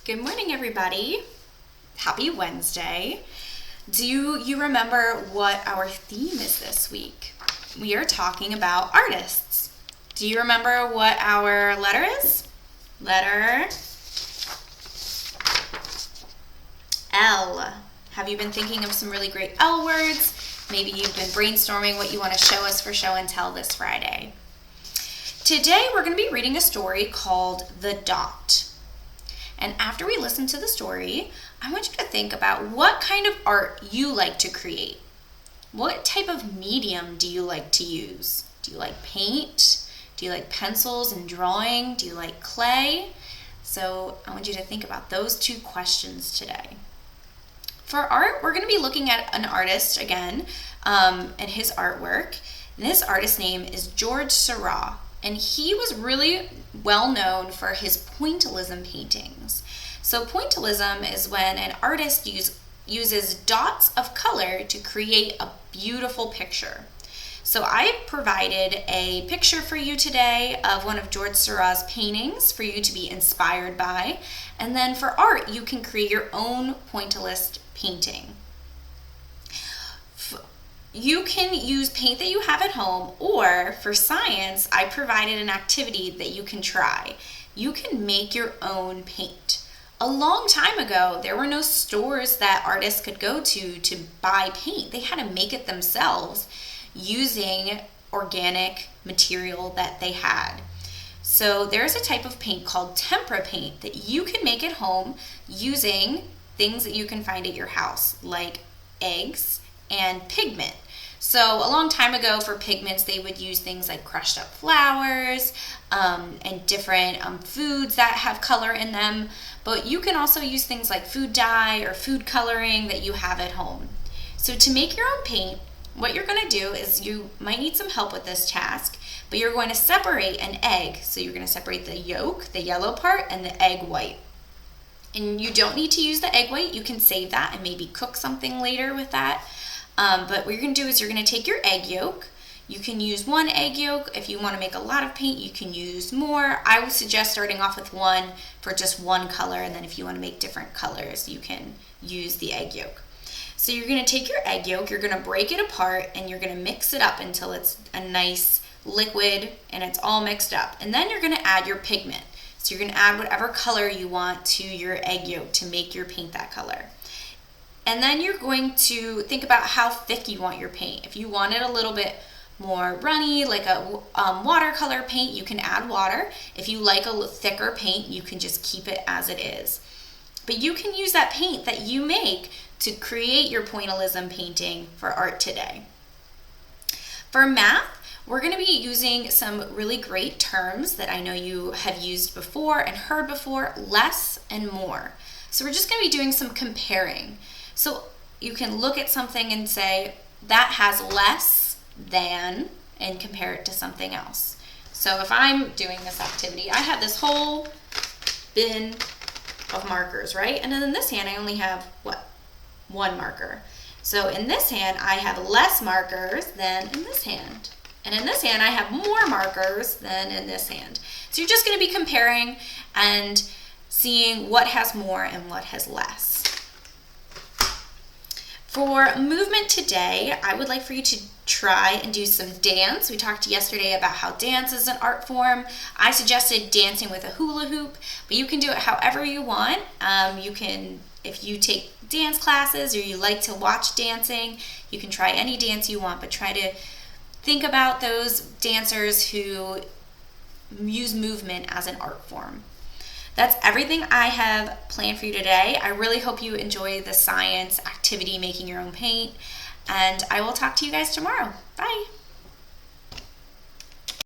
Good morning, everybody. Happy Wednesday. Do you remember what our theme is this week? We are talking about artists. Do you remember what our letter is? Letter L. Have you been thinking of some really great L words? Maybe you've been brainstorming what you want to show us for show and tell this Friday. Today we're going to be reading a story called The Dot. And after we listen to the story, I want you to think about what kind of art you like to create. What type of medium do you like to use? Do you like paint? Do you like pencils and drawing? Do you like clay? So I want you to think about those two questions today. For art, we're going to be looking at an artist again and his artwork. And this artist's name is George Seurat. And he was really well known for his pointillism paintings. So pointillism is when an artist uses dots of color to create a beautiful picture. So I provided a picture for you today of one of George Seurat's paintings for you to be inspired by. And then for art, you can create your own pointillist painting. You can use paint that you have at home, or for science, I provided an activity that you can try. You can make your own paint. A long time ago, there were no stores that artists could go to buy paint. They had to make it themselves using organic material that they had. So there's a type of paint called tempera paint that you can make at home using things that you can find at your house, like eggs and pigment. So a long time ago for pigments, they would use things like crushed up flowers and different foods that have color in them. But you can also use things like food dye or food coloring that you have at home. So to make your own paint, what you're going to do is you might need some help with this task, but you're going to separate an egg. So you're going to separate the yolk, the yellow part, and the egg white. And you don't need to use the egg white. You can save that and maybe cook something later with that. But what you're going to do is you're going to take your egg yolk. You can use one egg yolk. If you want to make a lot of paint, you can use more. I would suggest starting off with one for just one color, and then if you want to make different colors, you can use the egg yolk. So you're going to take your egg yolk, you're going to break it apart, and you're going to mix it up until it's a nice liquid and it's all mixed up. And then you're going to add your pigment. So you're going to add whatever color you want to your egg yolk to make your paint that color. And then you're going to think about how thick you want your paint. If you want it a little bit more runny, like a watercolor paint, you can add water. If you like a thicker paint, you can just keep it as it is. But you can use that paint that you make to create your pointillism painting for art today. For math, we're going to be using some really great terms that I know you have used before and heard before, less and more. So we're just going to be doing some comparing. So you can look at something and say, that has less than, and compare it to something else. So if I'm doing this activity, I have this whole bin of markers, right? And then in this hand, I only have, one marker. So in this hand, I have less markers than in this hand. And in this hand, I have more markers than in this hand. So you're just going to be comparing and seeing what has more and what has less. For movement today, I would like for you to try and do some dance. We talked yesterday about how dance is an art form. I suggested dancing with a hula hoop, but you can do it however you want. You can, if you take dance classes or you like to watch dancing, you can try any dance you want, but try to think about those dancers who use movement as an art form. That's everything I have planned for you today. I really hope you enjoy the science activity, making your own paint, and I will talk to you guys tomorrow. Bye.